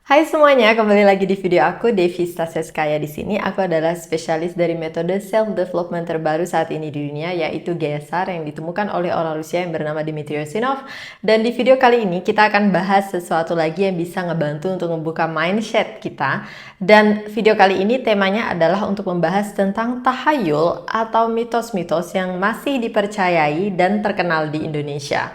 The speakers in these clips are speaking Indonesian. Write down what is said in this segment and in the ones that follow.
Hai semuanya, kembali lagi di video aku, Devi Stasiaskaya di sini. Aku adalah spesialis dari metode self-development terbaru saat ini di dunia, yaitu GSR yang ditemukan oleh orang Rusia yang bernama Dmitry Ustinov. Dan di video kali ini kita akan bahas sesuatu lagi yang bisa ngebantu untuk membuka mindset kita. Dan video kali ini temanya adalah untuk membahas tentang tahayul atau mitos-mitos yang masih dipercayai dan terkenal di Indonesia.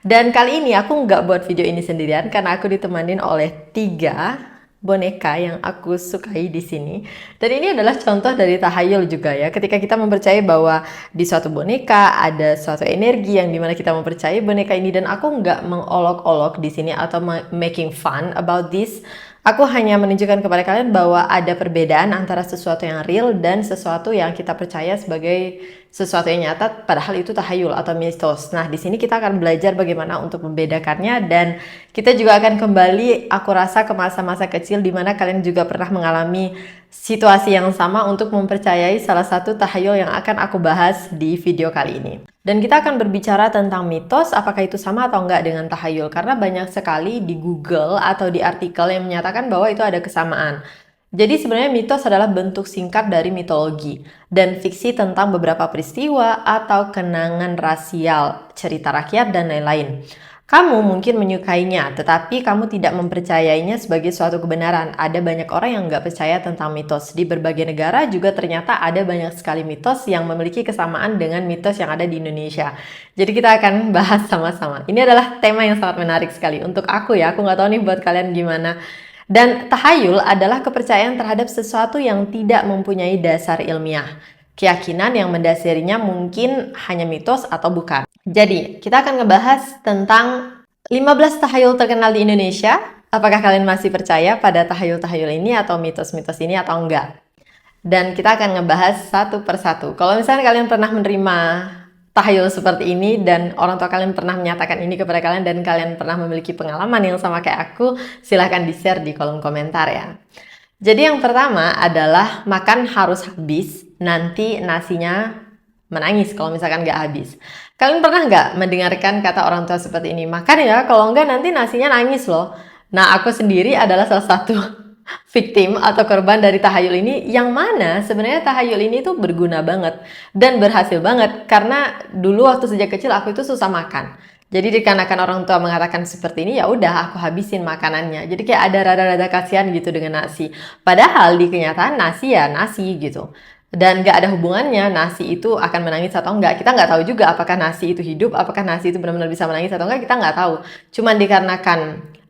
Dan kali ini aku nggak buat video ini sendirian karena aku ditemanin oleh 3 boneka yang aku sukai di sini. Dan ini adalah contoh dari tahayul juga ya. Ketika kita mempercayai bahwa di suatu boneka ada suatu energi yang dimana kita mempercayai boneka ini, dan aku nggak mengolok-olok di sini atau making fun about this. Aku hanya menunjukkan kepada kalian bahwa ada perbedaan antara sesuatu yang real dan sesuatu yang kita percaya sebagai sesuatu yang nyata, padahal itu tahayul atau mitos. Nah, di sini kita akan belajar bagaimana untuk membedakannya, dan kita juga akan kembali, aku rasa, ke masa-masa kecil di mana kalian juga pernah mengalami situasi yang sama untuk mempercayai salah satu tahayul yang akan aku bahas di video kali ini. Dan kita akan berbicara tentang mitos, apakah itu sama atau enggak dengan tahayul, karena banyak sekali di Google atau di artikel yang menyatakan bahwa itu ada kesamaan. Jadi sebenarnya mitos adalah bentuk singkat dari mitologi dan fiksi tentang beberapa peristiwa atau kenangan rasial, cerita rakyat, dan lain-lain. Kamu mungkin menyukainya, tetapi kamu tidak mempercayainya sebagai suatu kebenaran. Ada banyak orang yang nggak percaya tentang mitos. Di berbagai negara juga ternyata ada banyak sekali mitos yang memiliki kesamaan dengan mitos yang ada di Indonesia. Jadi kita akan bahas sama-sama. Ini adalah tema yang sangat menarik sekali untuk aku ya. Aku nggak tahu nih buat kalian gimana. Dan tahayul adalah kepercayaan terhadap sesuatu yang tidak mempunyai dasar ilmiah. Keyakinan yang mendasarinya mungkin hanya mitos atau bukan. Jadi, kita akan ngebahas tentang 15 tahayul terkenal di Indonesia. Apakah kalian masih percaya pada tahayul-tahayul ini atau mitos-mitos ini atau enggak? Dan kita akan ngebahas satu persatu. Kalau misalnya kalian pernah menerima tahayul seperti ini dan orang tua kalian pernah menyatakan ini kepada kalian dan kalian pernah memiliki pengalaman yang sama kayak aku, silahkan di-share di kolom komentar ya. Jadi yang pertama adalah makan harus habis, nanti nasinya menangis kalau misalkan nggak habis. Kalian pernah nggak mendengarkan kata orang tua seperti ini? Makan ya, kalau nggak nanti nasinya nangis loh. Nah, aku sendiri adalah salah satu victim atau korban dari tahayul ini, yang mana sebenarnya tahayul ini tuh berguna banget dan berhasil banget, karena dulu waktu sejak kecil aku itu susah makan. Jadi dikarenakan orang tua mengatakan seperti ini, ya udah aku habisin makanannya. Jadi kayak ada rada-rada kasihan gitu dengan nasi. Padahal di kenyataan nasi ya nasi gitu. Dan gak ada hubungannya nasi itu akan menangis atau enggak. Kita nggak tahu juga apakah nasi itu hidup, apakah nasi itu benar-benar bisa menangis atau enggak, kita nggak tahu. Cuman dikarenakan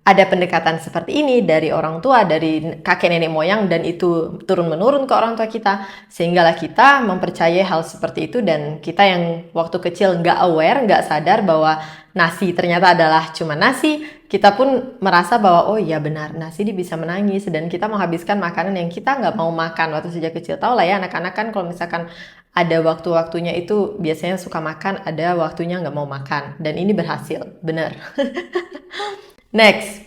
ada pendekatan seperti ini dari orang tua, dari kakek nenek moyang, dan itu turun-menurun ke orang tua kita, sehinggalah kita mempercayai hal seperti itu, dan kita yang waktu kecil nggak aware, nggak sadar bahwa nasi ternyata adalah cuma nasi, kita pun merasa bahwa oh iya benar, nasi ini bisa menangis, dan kita menghabiskan makanan yang kita nggak mau makan waktu sejak kecil. Tahu lah ya anak-anak kan kalau misalkan ada waktu-waktunya itu biasanya suka makan, ada waktunya nggak mau makan, dan ini berhasil, benar. Next,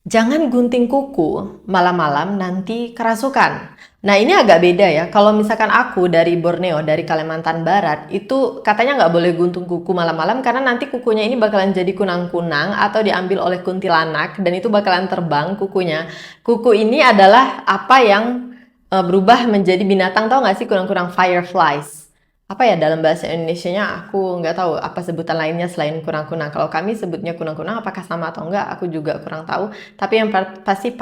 jangan gunting kuku malam-malam, nanti kerasukan. Nah, ini agak beda ya. Kalau misalkan aku dari Borneo, dari Kalimantan Barat, itu katanya nggak boleh gunting kuku malam-malam karena nanti kukunya ini bakalan jadi kunang-kunang atau diambil oleh kuntilanak dan itu bakalan terbang kukunya. Kuku ini adalah apa yang berubah menjadi binatang. Tahu nggak sih kunang-kunang fireflies? Apa ya dalam bahasa Indonesianya, aku nggak tahu apa sebutan lainnya selain kunang-kunang. Kalau kami sebutnya kunang-kunang, apakah sama atau enggak aku juga kurang tahu. Tapi yang pasti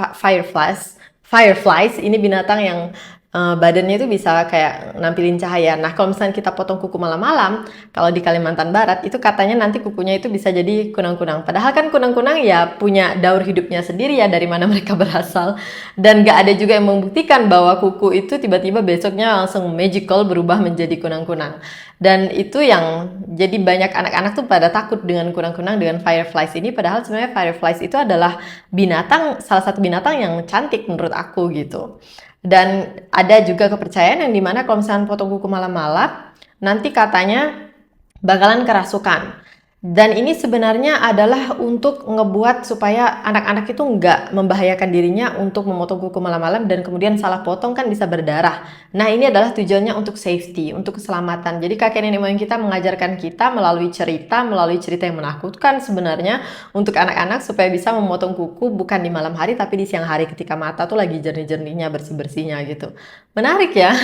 fireflies ini binatang yang badannya itu bisa kayak nampilin cahaya. Nah, kalau misalnya kita potong kuku malam-malam, kalau di Kalimantan Barat itu katanya nanti kukunya itu bisa jadi kunang-kunang. Padahal kan kunang-kunang ya punya daur hidupnya sendiri ya, dari mana mereka berasal. Dan gak ada juga yang membuktikan bahwa kuku itu tiba-tiba besoknya langsung magical berubah menjadi kunang-kunang. Dan itu yang jadi banyak anak-anak tuh pada takut dengan kunang-kunang, dengan fireflies ini. Padahal sebenarnya fireflies itu adalah binatang, salah satu binatang yang cantik menurut aku gitu. Dan ada juga kepercayaan yang dimana kalau misalnya potong kuku malam-malam, nanti katanya bakalan kerasukan. Dan ini sebenarnya adalah untuk ngebuat supaya anak-anak itu nggak membahayakan dirinya untuk memotong kuku malam-malam dan kemudian salah potong kan bisa berdarah. Nah, ini adalah tujuannya untuk safety, untuk keselamatan. Jadi kakek nenek moyang kita mengajarkan kita melalui cerita yang menakutkan sebenarnya untuk anak-anak supaya bisa memotong kuku bukan di malam hari tapi di siang hari ketika mata tuh lagi jernih-jernihnya, bersih-bersihnya gitu. Menarik ya?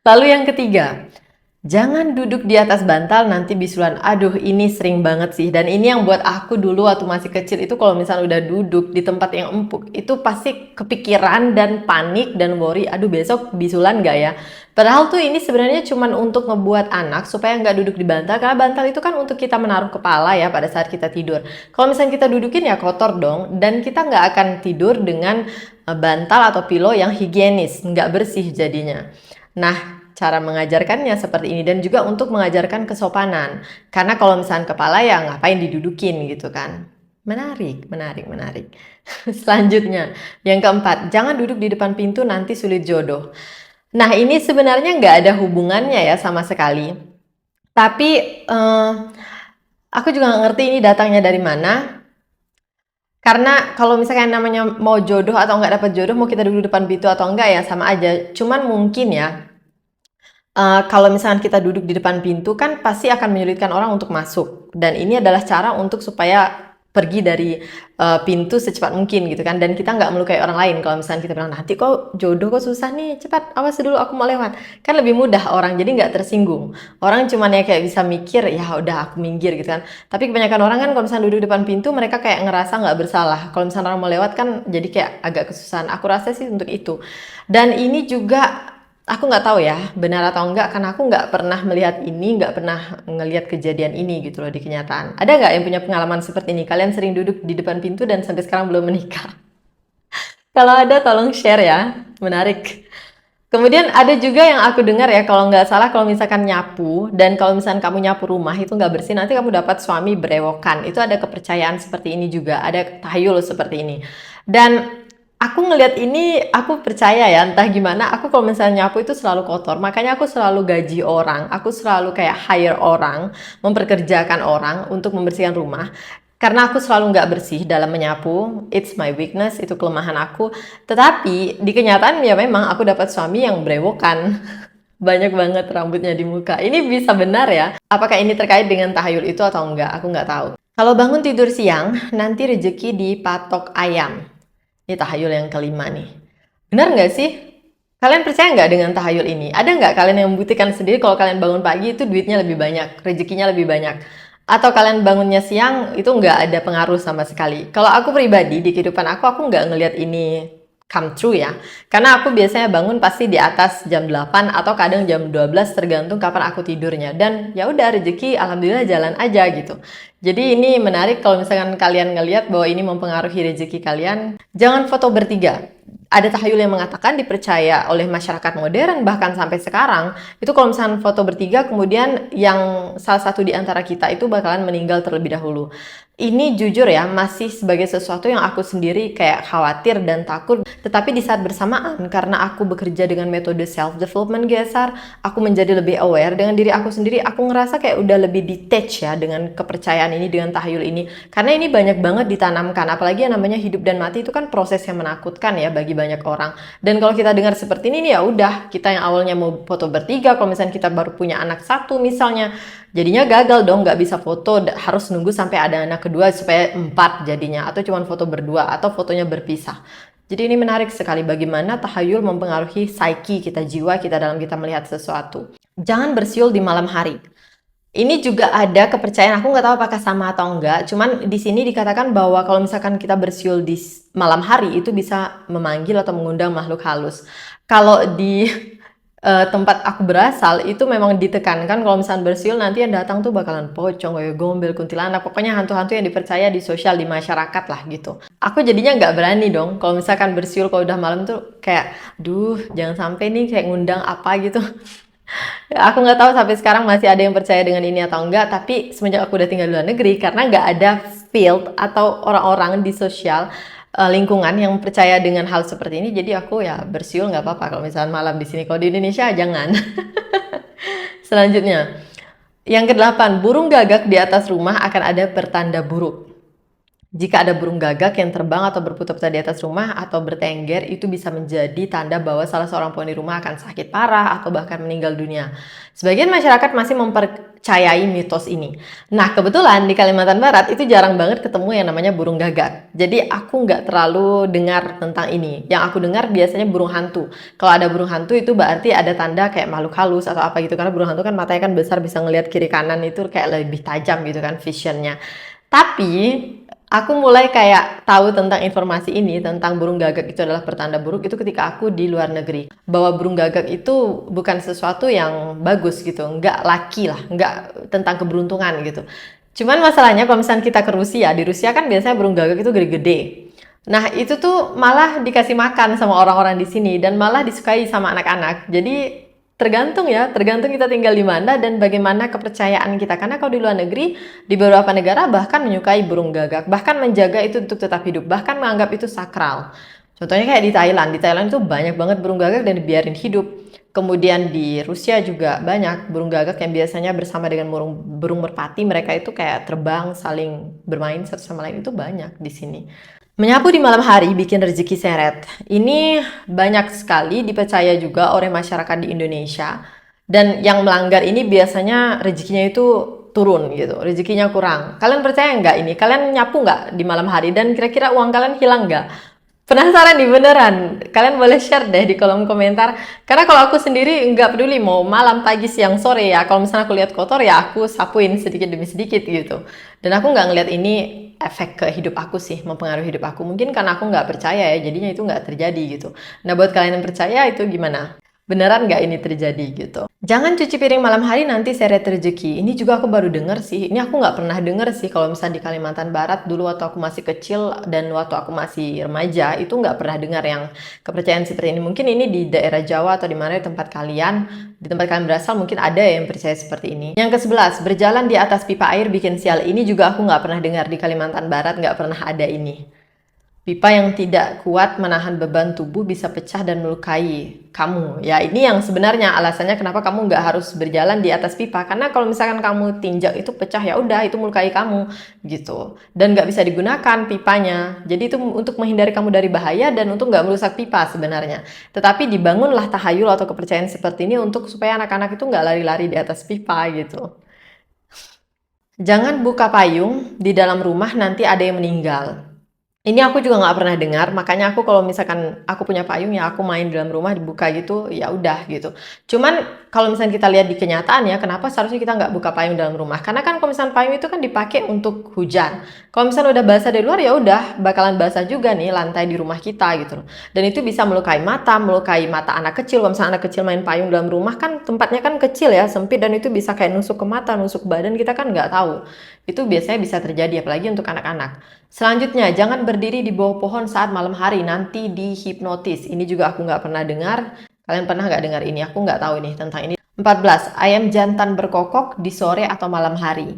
Lalu yang ketiga, jangan duduk di atas bantal nanti bisulan. Aduh, ini sering banget sih. Dan ini yang buat aku dulu waktu masih kecil itu kalau misalnya udah duduk di tempat yang empuk, itu pasti kepikiran dan panik dan worry, aduh besok bisulan nggak ya? Padahal tuh ini sebenarnya cuman untuk ngebuat anak supaya nggak duduk di bantal, karena bantal itu kan untuk kita menaruh kepala ya pada saat kita tidur. Kalau misalnya kita dudukin ya kotor dong, dan kita nggak akan tidur dengan bantal atau pilo yang higienis, nggak bersih jadinya. Nah, cara mengajarkannya seperti ini dan juga untuk mengajarkan kesopanan. Karena kalau misalnya kepala ya ngapain didudukin gitu kan. Menarik, menarik, menarik. Selanjutnya, yang keempat, jangan duduk di depan pintu nanti sulit jodoh. Nah, ini sebenarnya nggak ada hubungannya ya sama sekali. Tapi aku juga nggak ngerti ini datangnya dari mana. Karena kalau misalkan namanya mau jodoh atau nggak dapat jodoh, mau kita duduk di depan pintu atau enggak ya sama aja. Cuman mungkin ya, kalau misalkan kita duduk di depan pintu kan pasti akan menyulitkan orang untuk masuk. Dan ini adalah cara untuk supaya pergi dari pintu secepat mungkin gitu kan. Dan kita nggak melukai orang lain. Kalau misalkan kita bilang, nanti kok jodoh kok susah nih, cepat awas dulu aku mau lewat. Kan lebih mudah orang, jadi nggak tersinggung. Orang cuman ya kayak bisa mikir, ya udah aku minggir gitu kan. Tapi kebanyakan orang kan kalau misalnya duduk di depan pintu, mereka kayak ngerasa nggak bersalah. Kalau misalnya orang mau lewat kan jadi kayak agak kesusahan. Aku rasa sih untuk itu. Dan ini juga aku nggak tahu ya, benar atau enggak, karena aku nggak pernah melihat ini, nggak pernah ngelihat kejadian ini gitu loh di kenyataan. Ada nggak yang punya pengalaman seperti ini? Kalian sering duduk di depan pintu dan sampai sekarang belum menikah? Kalau ada, tolong share ya. Menarik. Kemudian ada juga yang aku dengar ya, kalau nggak salah kalau misalkan nyapu, dan kalau misalkan kamu nyapu rumah itu nggak bersih, nanti kamu dapat suami berewokan. Itu ada kepercayaan seperti ini juga, ada tahayul seperti ini. Dan aku ngelihat ini, aku percaya ya, entah gimana, aku kalau misalnya nyapu itu selalu kotor. Makanya aku selalu gaji orang, aku selalu kayak hire orang, memperkerjakan orang untuk membersihkan rumah. Karena aku selalu nggak bersih dalam menyapu, it's my weakness, itu kelemahan aku. Tetapi di kenyataan ya memang aku dapat suami yang brewokan. Banyak banget rambutnya di muka. Ini bisa benar ya? Apakah ini terkait dengan tahayul itu atau enggak? Aku nggak tahu. Kalau bangun tidur siang, nanti rezeki dipatok ayam. Ini tahayul yang kelima nih. Benar nggak sih? Kalian percaya nggak dengan tahayul ini? Ada nggak kalian yang membuktikan sendiri kalau kalian bangun pagi itu duitnya lebih banyak, rezekinya lebih banyak? Atau kalian bangunnya siang itu nggak ada pengaruh sama sekali? Kalau aku pribadi di kehidupan aku nggak ngelihat ini come true ya. Karena aku biasanya bangun pasti di atas jam 8 atau kadang jam 12 tergantung kapan aku tidurnya. Dan ya udah rezeki alhamdulillah jalan aja gitu. Jadi ini menarik kalau misalkan kalian ngelihat bahwa ini mempengaruhi rezeki kalian. Jangan foto bertiga. Ada tahayul yang mengatakan dipercaya oleh masyarakat modern bahkan sampai sekarang itu kalau misalnya foto bertiga kemudian yang salah satu di antara kita itu bakalan meninggal terlebih dahulu. Ini jujur ya masih sebagai sesuatu yang aku sendiri kayak khawatir dan takut. Tetapi di saat bersamaan karena aku bekerja dengan metode self development GSR, aku menjadi lebih aware dengan diri aku sendiri. Aku ngerasa kayak udah lebih detach ya dengan kepercayaan ini, dengan tahayul ini. Karena ini banyak banget ditanamkan, apalagi yang namanya hidup dan mati itu kan proses yang menakutkan ya bagi banyak orang. Dan kalau kita dengar seperti ini ya udah, kita yang awalnya mau foto bertiga, kalau misalnya kita baru punya anak satu misalnya, jadinya gagal dong, nggak bisa foto, harus nunggu sampai ada anak kedua supaya 4 jadinya, atau cuma foto berdua, atau fotonya berpisah. Jadi ini menarik sekali bagaimana tahayul mempengaruhi psyche kita, jiwa kita dalam kita melihat sesuatu. Jangan bersiul di malam hari. Ini juga ada kepercayaan, aku nggak tahu apakah sama atau enggak, cuman di sini dikatakan bahwa kalau misalkan kita bersiul di malam hari itu bisa memanggil atau mengundang makhluk halus. Kalau di tempat aku berasal itu memang ditekankan kalau misalnya bersiul nanti yang datang tuh bakalan pocong, kayak gombel, kuntilanak, pokoknya hantu-hantu yang dipercaya di sosial, di masyarakat lah gitu. Aku jadinya nggak berani dong kalau misalkan bersiul kalau udah malam tuh kayak, duh jangan sampai nih kayak ngundang apa gitu. Aku nggak tahu sampai sekarang masih ada yang percaya dengan ini atau enggak, tapi semenjak aku udah tinggal di luar negeri, karena nggak ada field atau orang-orang di sosial lingkungan yang percaya dengan hal seperti ini, jadi aku ya bersiul nggak apa-apa kalau misalnya malam di sini. Kalau di Indonesia jangan. Selanjutnya, Yang kedelapan, burung gagak di atas rumah akan ada pertanda buruk. Jika ada burung gagak yang terbang atau berputar-putar di atas rumah atau bertengger, itu bisa menjadi tanda bahwa salah seorang penghuni rumah akan sakit parah atau bahkan meninggal dunia. Sebagian masyarakat masih mempercayai mitos ini. Nah, kebetulan di Kalimantan Barat itu jarang banget ketemu yang namanya burung gagak. Jadi aku nggak terlalu dengar tentang ini. Yang aku dengar biasanya burung hantu. Kalau ada burung hantu itu berarti ada tanda kayak makhluk halus atau apa gitu. Karena burung hantu kan matanya kan besar, bisa ngelihat kiri kanan, itu kayak lebih tajam gitu kan visionnya. Tapi aku mulai kayak tahu tentang informasi ini, tentang burung gagak itu adalah pertanda buruk itu ketika aku di luar negeri. Bahwa burung gagak itu bukan sesuatu yang bagus gitu, nggak laki lah, nggak tentang keberuntungan gitu. Cuman masalahnya kalau misalnya kita ke Rusia, di Rusia kan biasanya burung gagak itu gede-gede. Nah, itu tuh malah dikasih makan sama orang-orang di sini dan malah disukai sama anak-anak. Jadi tergantung ya, tergantung kita tinggal di mana dan bagaimana kepercayaan kita. Karena kalau di luar negeri, di beberapa negara bahkan menyukai burung gagak, bahkan menjaga itu untuk tetap hidup, bahkan menganggap itu sakral. Contohnya kayak di Thailand itu banyak banget burung gagak dan dibiarin hidup. Kemudian di Rusia juga banyak burung gagak yang biasanya bersama dengan burung merpati, mereka itu kayak terbang, saling bermain satu sama lain, itu banyak di sini. Menyapu di malam hari bikin rezeki seret. Ini banyak sekali dipercaya juga oleh masyarakat di Indonesia. Dan yang melanggar ini biasanya rezekinya itu turun gitu, rezekinya kurang. Kalian percaya nggak ini? Kalian nyapu nggak di malam hari? Dan kira-kira uang kalian hilang nggak? Penasaran nih beneran? Kalian boleh share deh di kolom komentar. Karena kalau aku sendiri nggak peduli mau malam, pagi, siang, sore ya. Kalau misalnya aku lihat kotor ya aku sapuin sedikit demi sedikit gitu. Dan aku nggak ngeliat ini efek ke hidup aku sih, mempengaruhi hidup aku. Mungkin karena aku nggak percaya ya, jadinya itu nggak terjadi gitu. Nah, buat kalian yang percaya itu gimana? Beneran nggak ini terjadi gitu? Jangan cuci piring malam hari nanti seret rezeki. Ini juga aku baru denger sih. Ini aku nggak pernah denger sih kalau misalnya di Kalimantan Barat dulu waktu aku masih kecil dan waktu aku masih remaja itu nggak pernah dengar yang kepercayaan seperti ini. Mungkin ini di daerah Jawa atau di mana di tempat kalian, di tempat kalian berasal mungkin ada yang percaya seperti ini. Yang ke-11, berjalan di atas pipa air bikin sial. Ini juga aku nggak pernah dengar di Kalimantan Barat, nggak pernah ada ini. Pipa yang tidak kuat menahan beban tubuh bisa pecah dan melukai kamu. Ya, ini yang sebenarnya alasannya kenapa kamu nggak harus berjalan di atas pipa. Karena kalau misalkan kamu tinjak itu pecah, ya udah itu melukai kamu gitu. Dan nggak bisa digunakan pipanya. Jadi itu untuk menghindari kamu dari bahaya dan untuk nggak merusak pipa sebenarnya. Tetapi dibangunlah tahayul atau kepercayaan seperti ini untuk supaya anak-anak itu nggak lari-lari di atas pipa gitu. Jangan buka payung di dalam rumah, nanti ada yang meninggal. Ini aku juga nggak pernah dengar, makanya aku kalau misalkan aku punya payung ya aku main di dalam rumah dibuka gitu, ya udah gitu. Cuman kalau misalnya kita lihat di kenyataan ya, kenapa seharusnya kita nggak buka payung dalam rumah? Karena kan kalau misalnya payung itu kan dipakai untuk hujan. Kalau misalnya udah basah dari luar ya udah bakalan basah juga nih lantai di rumah kita gitu loh. Dan itu bisa melukai mata anak kecil. Kalau misalnya anak kecil main payung dalam rumah kan tempatnya kan kecil ya, sempit dan itu bisa kayak nusuk ke mata, nusuk ke badan kita kan nggak tahu. Itu biasanya bisa terjadi apalagi untuk anak-anak. Selanjutnya, jangan berdiri di bawah pohon saat malam hari, nanti dihipnotis. Ini juga aku nggak pernah dengar. Kalian pernah nggak dengar ini? Aku nggak tahu nih tentang ini. 14. Ayam jantan berkokok di sore atau malam hari.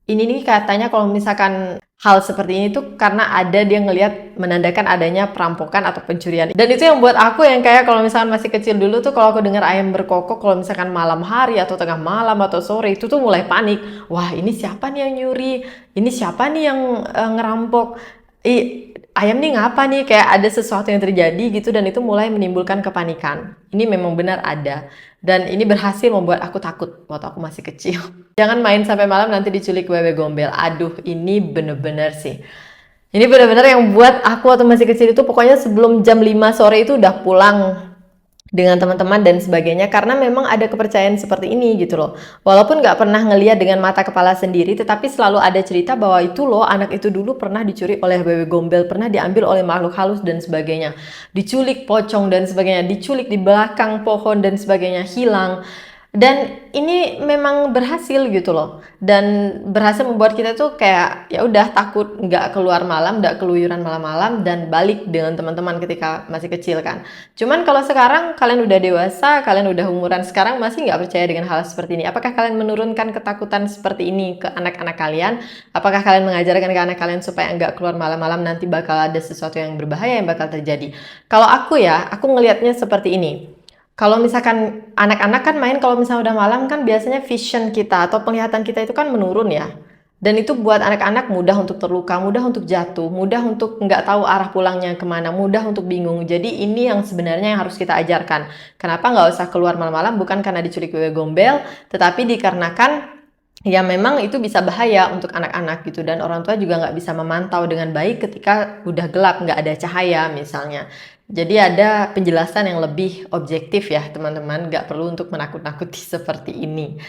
Ini nih katanya kalau misalkan hal seperti ini tuh karena ada dia ngelihat menandakan adanya perampokan atau pencurian. Dan itu yang buat aku yang kayak kalau misalkan masih kecil dulu tuh kalau aku dengar ayam berkokok kalau misalkan malam hari atau tengah malam atau sore itu tuh mulai panik. Wah, ini siapa nih yang nyuri? Ini siapa nih yang ngerampok? Ayam nih ngapa nih? Kayak ada sesuatu yang terjadi gitu dan itu mulai menimbulkan kepanikan. Ini memang benar ada. Dan ini berhasil membuat aku takut waktu aku masih kecil. Jangan main sampai malam nanti diculik wewe gombel. Aduh, ini bener-bener sih. Ini bener-bener yang buat aku waktu masih kecil itu pokoknya sebelum jam 5 sore itu udah pulang dengan teman-teman dan sebagainya karena memang ada kepercayaan seperti ini gitu loh. Walaupun nggak pernah ngeliat dengan mata kepala sendiri tetapi selalu ada cerita bahwa itu loh anak itu dulu pernah dicuri oleh wewe gombel, pernah diambil oleh makhluk halus dan sebagainya. Diculik pocong dan sebagainya, diculik di belakang pohon dan sebagainya, hilang. Dan ini memang berhasil gitu loh. Dan berhasil membuat kita tuh kayak ya udah takut nggak keluar malam, nggak keluyuran malam-malam dan balik dengan teman-teman ketika masih kecil kan. Cuman kalau sekarang kalian udah dewasa, kalian udah umuran sekarang masih nggak percaya dengan hal seperti ini. Apakah kalian menurunkan ketakutan seperti ini ke anak-anak kalian? Apakah kalian mengajarkan ke anak kalian supaya nggak keluar malam-malam nanti bakal ada sesuatu yang berbahaya yang bakal terjadi? Kalau aku ya, aku ngelihatnya seperti ini. Kalau misalkan anak-anak kan main kalau misalnya udah malam kan biasanya vision kita atau penglihatan kita itu kan menurun ya. Dan itu buat anak-anak mudah untuk terluka, mudah untuk jatuh, mudah untuk nggak tahu arah pulangnya kemana, mudah untuk bingung. Jadi ini yang sebenarnya yang harus kita ajarkan. Kenapa nggak usah keluar malam-malam? Bukan karena diculik wewe gombel, tetapi dikarenakan ya memang itu bisa bahaya untuk anak-anak gitu. Dan orang tua juga nggak bisa memantau dengan baik ketika udah gelap, nggak ada cahaya misalnya. Jadi ada penjelasan yang lebih objektif ya teman-teman, nggak perlu untuk menakut-nakuti seperti ini.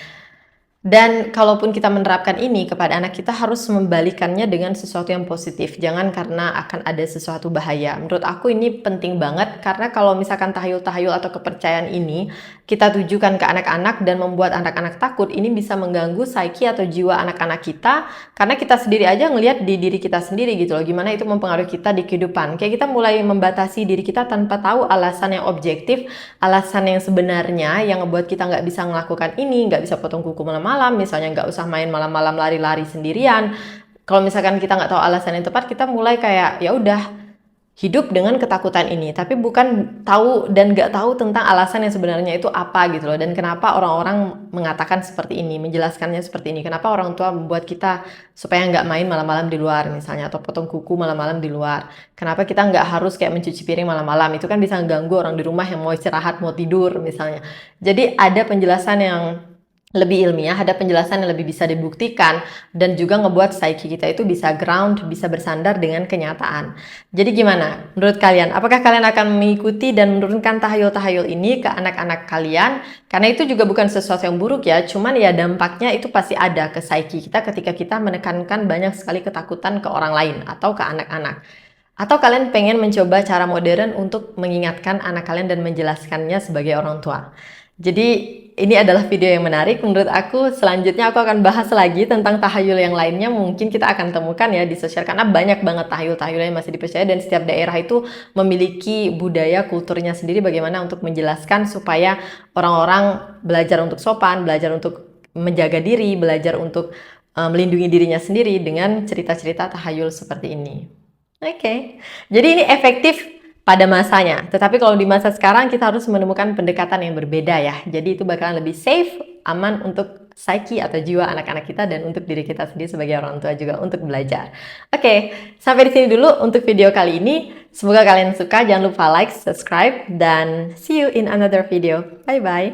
Dan kalaupun kita menerapkan ini kepada anak kita harus membalikannya dengan sesuatu yang positif. Jangan karena akan ada sesuatu bahaya. Menurut aku ini penting banget karena kalau misalkan tahayul-tahayul atau kepercayaan ini kita tujukan ke anak-anak dan membuat anak-anak takut, ini bisa mengganggu psyche atau jiwa anak-anak kita karena kita sendiri aja ngelihat di diri kita sendiri gitu loh. Gimana itu mempengaruhi kita di kehidupan. Kayak kita mulai membatasi diri kita tanpa tahu alasan yang objektif, alasan yang sebenarnya yang ngebuat kita nggak bisa melakukan ini, nggak bisa potong kuku malam, misalnya nggak usah main malam-malam lari-lari sendirian. Kalau misalkan kita nggak tahu alasan yang tepat, kita mulai kayak ya udah hidup dengan ketakutan ini, tapi bukan tahu dan nggak tahu tentang alasan yang sebenarnya itu apa gitu loh, dan kenapa orang-orang mengatakan seperti ini, menjelaskannya seperti ini, kenapa orang tua membuat kita supaya nggak main malam-malam di luar misalnya, atau potong kuku malam-malam di luar, kenapa kita nggak harus kayak mencuci piring malam-malam, itu kan bisa ganggu orang di rumah yang mau istirahat, mau tidur misalnya. Jadi ada penjelasan yang lebih ilmiah, ada penjelasan yang lebih bisa dibuktikan, dan juga ngebuat psyche kita itu bisa ground, bisa bersandar dengan kenyataan. Jadi gimana menurut kalian? Apakah kalian akan mengikuti dan menurunkan tahayul-tahayul ini ke anak-anak kalian? Karena itu juga bukan sesuatu yang buruk ya, cuman ya dampaknya itu pasti ada ke psyche kita ketika kita menekankan banyak sekali ketakutan ke orang lain atau ke anak-anak. Atau kalian pengen mencoba cara modern untuk mengingatkan anak kalian dan menjelaskannya sebagai orang tua. Jadi ini adalah video yang menarik menurut aku. Selanjutnya aku akan bahas lagi tentang tahayul yang lainnya. Mungkin kita akan temukan ya di sosial, karena banyak banget tahayul-tahayul yang masih dipercaya, dan setiap daerah itu memiliki budaya kulturnya sendiri bagaimana untuk menjelaskan supaya orang-orang belajar untuk sopan, belajar untuk menjaga diri, belajar untuk melindungi dirinya sendiri dengan cerita-cerita tahayul seperti ini. Oke, jadi ini efektif pada masanya. Tetapi kalau di masa sekarang kita harus menemukan pendekatan yang berbeda ya. Jadi itu bakalan lebih safe, aman untuk psyche atau jiwa anak-anak kita dan untuk diri kita sendiri sebagai orang tua juga untuk belajar. Oke, sampai di sini dulu untuk video kali ini. Semoga kalian suka. Jangan lupa like, subscribe, dan see you in another video. Bye-bye.